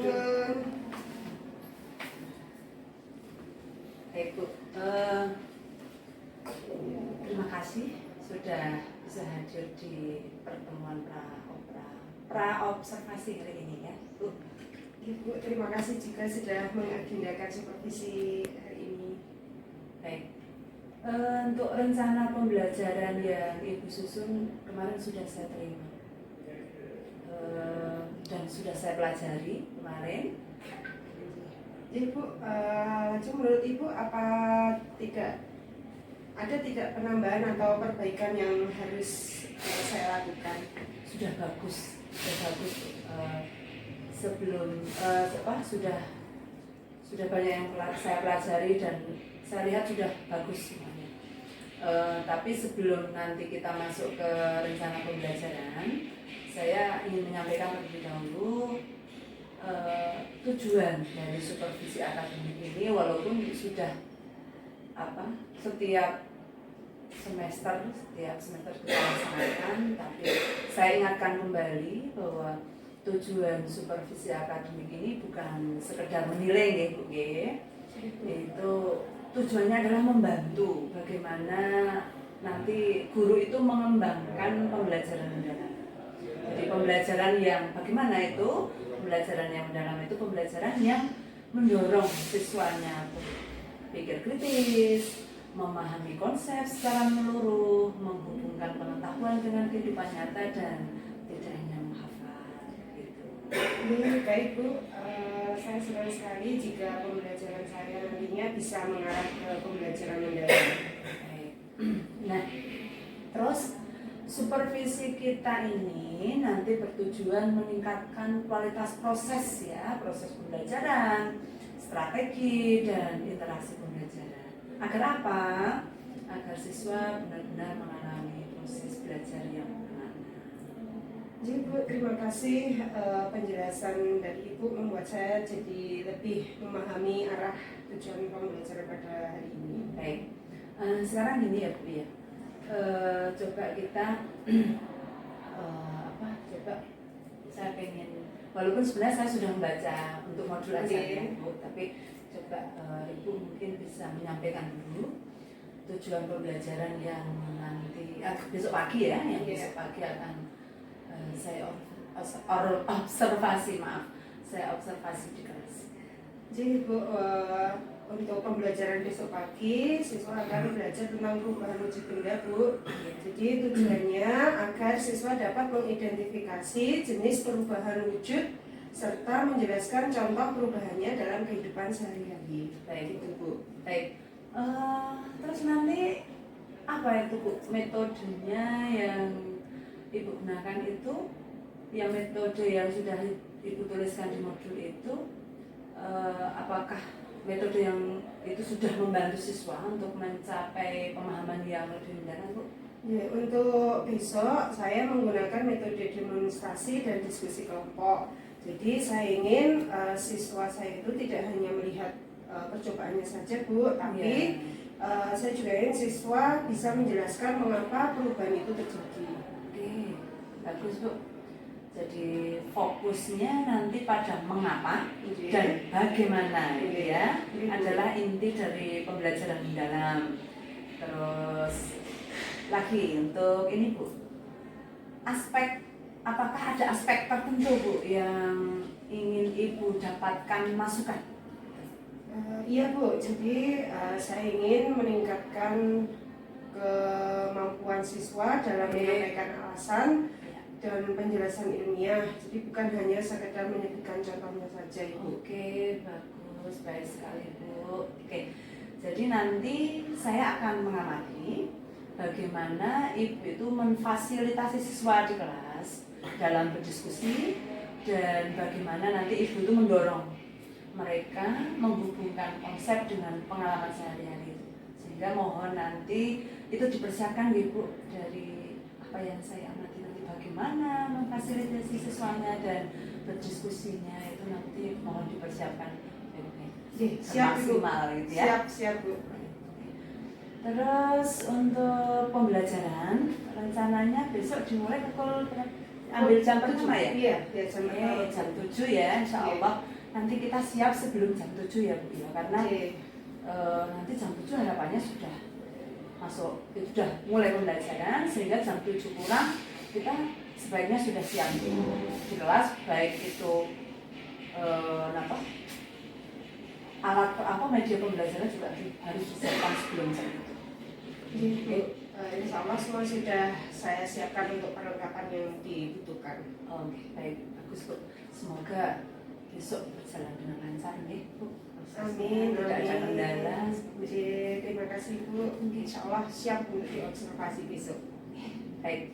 Nuwun. Baik Bu, terima kasih sudah bisa hadir di pertemuan pra-observasi hari ini ya Bu. Ibu, terima kasih juga sudah mengagendakan supervisi hari ini. Baik, untuk rencana pembelajaran yang Ibu susun kemarin sudah saya terima dan sudah saya pelajari kemarin. Ibu, menurut Ibu apa tidak penambahan atau perbaikan yang harus saya lakukan? Sudah bagus. Sebelum sudah banyak yang saya pelajari dan saya lihat sudah bagus semuanya. Tapi sebelum nanti kita masuk ke rencana pembelajaran, saya ingin menyampaikan terlebih dahulu tujuan dari supervisi akademik ini, walaupun sudah setiap semester kita laksanakan, tapi saya ingatkan kembali bahwa tujuan supervisi akademik ini bukan sekedar menilai ya Bu, itu tujuannya adalah membantu bagaimana nanti guru itu mengembangkan pembelajaran mendalam. Jadi pembelajaran yang bagaimana itu? Pembelajaran yang mendalam itu pembelajaran yang mendorong siswanya berpikir kritis, memahami konsep secara menyeluruh, menghubungkan pengetahuan dengan kehidupan nyata dan tidak hanya menghafal gitu. Baik Bu, saya senang sekali jika pembelajaran saya nantinya bisa mengarah ke pembelajaran mendalam. Nah, terus supervisi kita ini nanti bertujuan meningkatkan kualitas proses pembelajaran, strategi dan interaksi pembelajaran. Agar apa? Agar siswa benar-benar mengalami proses belajar yang makna. Jadi Bu, terima kasih penjelasan dari Ibu membuat saya jadi lebih memahami arah tujuan pembelajaran pada hari ini. Baik, sekarang gini ya Bu ya. Coba kita coba saya pengen, walaupun sebenarnya saya sudah membaca untuk modul ajarnya Bu, tapi coba Ibu mungkin bisa menyampaikan dulu tujuan pembelajaran yang nanti besok pagi ya, yang besok pagi akan saya observasi di kelas. Jadi Bu, untuk pembelajaran besok pagi, siswa akan belajar tentang perubahan wujud benda Bu. Jadi tujuannya agar siswa dapat mengidentifikasi jenis perubahan wujud serta menjelaskan contoh perubahannya dalam kehidupan sehari-hari. Baik itu Bu. Baik. Terus nanti apa itu Bu metodenya yang Ibu gunakan itu? Yang metode yang sudah Ibu tuliskan di modul itu, apakah metode yang itu sudah membantu siswa untuk mencapai pemahaman yang lebih mendalam Bu? Ya, untuk besok saya menggunakan metode demonstrasi dan diskusi kelompok. Jadi saya ingin siswa saya itu tidak hanya melihat percobaannya saja Bu, tapi saya juga ingin siswa bisa menjelaskan mengapa perubahan itu terjadi. Oke, bagus Bu. Jadi fokusnya nanti pada mengapa dan bagaimana gitu ya, adalah inti dari pembelajaran mendalam. Terus lagi untuk ini Bu, apakah ada aspek tertentu Bu yang ingin Ibu dapatkan masukan? Iya Bu, jadi saya ingin meningkatkan kemampuan siswa dalam menyampaikan alasan dan penjelasan ilmiah. Jadi bukan hanya sekedar menyebutkan contohnya saja Ibu. Oke, bagus, baik sekali Bu. Oke, jadi nanti saya akan mengamati bagaimana Ibu itu memfasilitasi siswa di kelas dalam berdiskusi dan bagaimana nanti Ibu itu mendorong mereka menghubungkan konsep dengan pengalaman sehari-hari, sehingga mohon nanti itu dipersiapkan Ibu dari apa yang saya amati, nanti bagaimana memfasilitasi siswanya dan berdiskusinya itu nanti mohon dipersiapkan siap maksimal gitu ya. Siap Bu. Terus untuk pembelajaran rencananya besok dimulai pukul berapa? ambil jam pertama ya? Iya, ya jam pertama. Jam 7 ya, insya Allah. Nanti kita siap sebelum jam 7 ya Bu ya, karena nanti jam 7 harapannya sudah masuk, sudah mulai pembelajaran, sehingga jam 7 kurang kita sebaiknya sudah siap di kelas, baik itu alat media pembelajaran juga harus disiapkan sebelum jam itu. Insya Allah semua sudah saya siapkan untuk perlengkapan yang dibutuhkan. Oke, baik, bagus Bu. Semoga besok berjalan dengan lancar nih Bu. Amin. Tidak ada kendala. Terima kasih Bu. Insya Allah siap untuk diobservasi besok. Baik.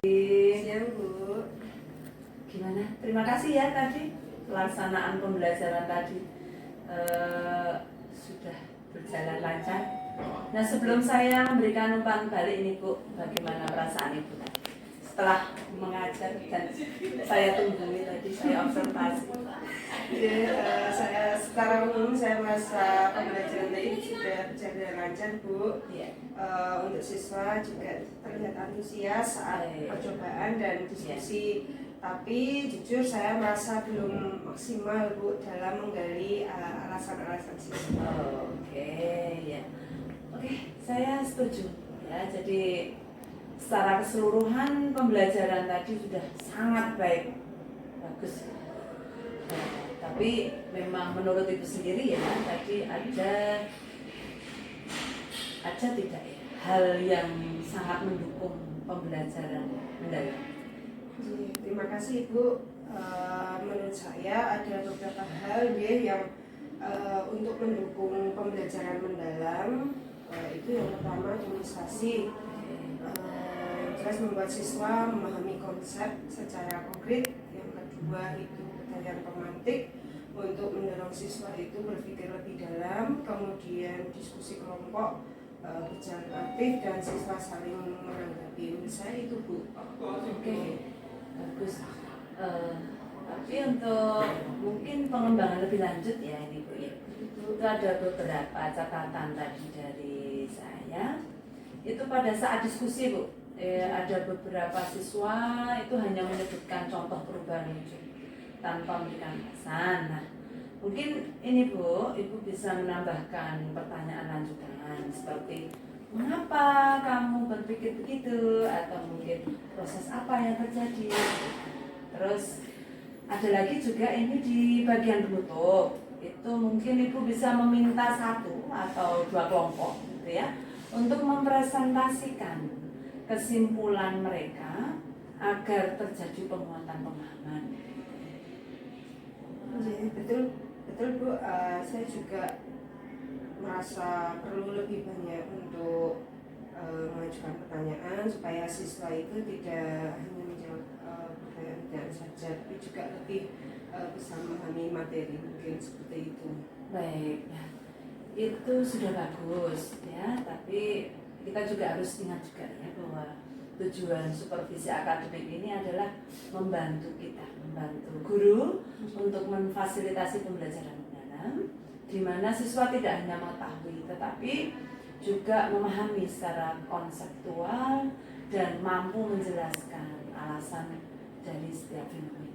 Siang Bu. Gimana? Terima kasih ya tadi pelaksanaan pembelajaran tadi sudah berjalan lancar. Nah, sebelum saya memberikan umpan balik ini Bu, bagaimana perasaan Ibu tadi setelah mengajar dan saya tunggu tadi, saya observasi? Saya secara umum saya merasa pembelajaran tadi sudah berjalan lancar Bu. Untuk siswa juga terlihat antusias saat percobaan dan diskusi. Tapi jujur saya merasa belum maksimal Bu dalam menggali alasan-alasan siswa. Oke, saya setuju ya. Jadi secara keseluruhan pembelajaran tadi sudah sangat baik, bagus. Tapi memang menurut Ibu sendiri ya, tadi ada tidak ya hal yang sangat mendukung pembelajaran mendalam? Terima kasih Ibu. Menurut saya ada beberapa hal yang untuk mendukung pembelajaran mendalam. Itu yang pertama demonstrasi, jelas membuat siswa memahami konsep secara konkret. Yang kedua itu pertanyaan pemantik untuk mendorong siswa itu berpikir lebih dalam. Kemudian diskusi kelompok, berjalan aktif dan siswa saling menanggapi. Menurut saya itu Bu. Oke, bagus. Tapi untuk mungkin pengembangan lebih lanjut ya ini Bu ya, itu ada beberapa catatan tadi dari saya. Itu pada saat diskusi Bu, ada beberapa siswa itu hanya menyebutkan contoh perubahan wujud tanpa memberikan alasan. Nah, mungkin ini Bu, Ibu bisa menambahkan pertanyaan lanjutan seperti mengapa kamu berpikir begitu, atau mungkin proses apa yang terjadi. Terus ada lagi juga ini di bagian penutup, itu mungkin Ibu bisa meminta 1 atau 2 kelompok gitu ya, untuk mempresentasikan kesimpulan mereka agar terjadi penguatan pemahaman. Betul Bu. Saya juga merasa perlu lebih banyak untuk mengajukan pertanyaan supaya siswa itu tidak hanya menjawab pertanyaan saja, tapi juga lebih bisa memahami materi, mungkin seperti itu. Baik, ya. Itu sudah bagus ya, tapi kita juga harus ingat juga ya bahwa tujuan supervisi akademik ini adalah membantu guru untuk memfasilitasi pembelajaran mendalam, di mana siswa tidak hanya mengetahui tetapi juga memahami secara konseptual dan mampu menjelaskan alasan dari setiap fenomena.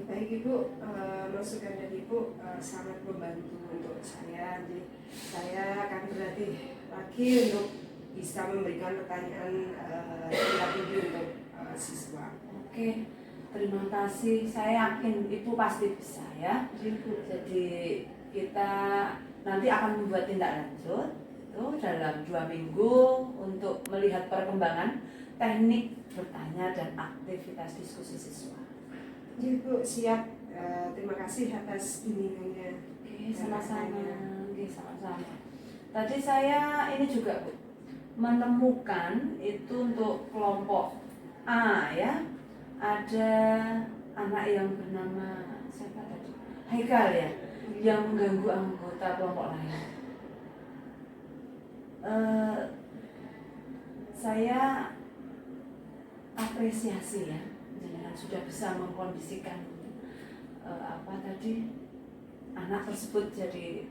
Baik Ibu, masukan dari Ibu sangat membantu untuk saya. Saya akan berlatih lagi untuk bisa memberikan pertanyaan tindak lanjut untuk siswa. Oke, terima kasih. Saya yakin Ibu pasti bisa ya. Jadi kita nanti akan membuat tindak lanjut itu dalam 2 minggu untuk melihat perkembangan teknik bertanya dan aktivitas diskusi siswa. Bu, siap. Terima kasih atas bimbingannya. Oke, sama-sama. Tadi saya ini juga Bu, menemukan itu untuk kelompok A ya, ada anak yang bernama siapa tadi? Haikal ya, yang mengganggu anggota kelompok lain. Saya apresiasi ya, jangan sudah bisa mengkondisikan anak tersebut jadi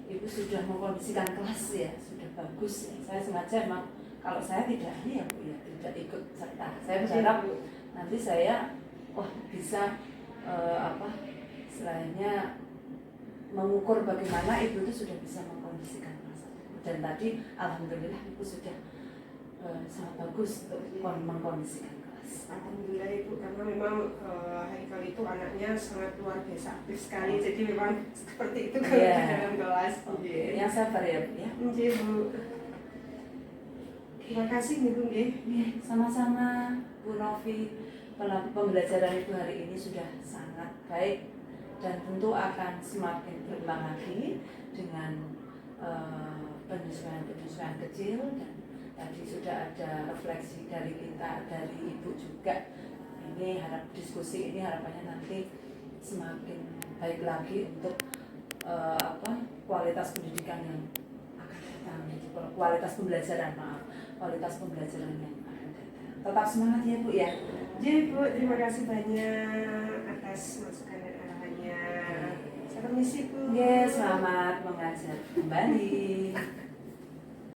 Ibu sudah mengkondisikan kelas ya, sudah bagus ya. Saya sengaja memang kalau saya tidak ini ya Bu ya, tidak ikut serta. Saya berharap nanti saya bisa istilahnya mengukur bagaimana ibu itu sudah bisa mengkondisikan kelas. Dan tadi alhamdulillah ibu sudah sangat bagus untuk mengkondisikan kelas. Alhamdulillah Ibu, karena memang Haikal itu anaknya sangat luar biasa aktif sekali, jadi memang seperti itu kalau di dalam kelas. Yang sabar ya Bu ya. Iya Bu. Terima kasih Ibu. Sama-sama Bu Novi. Pembelajaran Ibu hari ini sudah sangat baik dan tentu akan semakin berkembang lagi dengan penyesuaian-penyesuaian kecil, dan tadi sudah ada refleksi dari kita, dari Ibu juga. Ini diskusi ini harapannya nanti semakin baik lagi untuk kualitas pendidikan yang akan datang, kualitas pembelajaran yang akan datang. Tetap semangat ya Bu ya. Jadi Bu, terima kasih banyak atas masukan dan arahannya. Saya permisi Bu. Selamat mengajar kembali.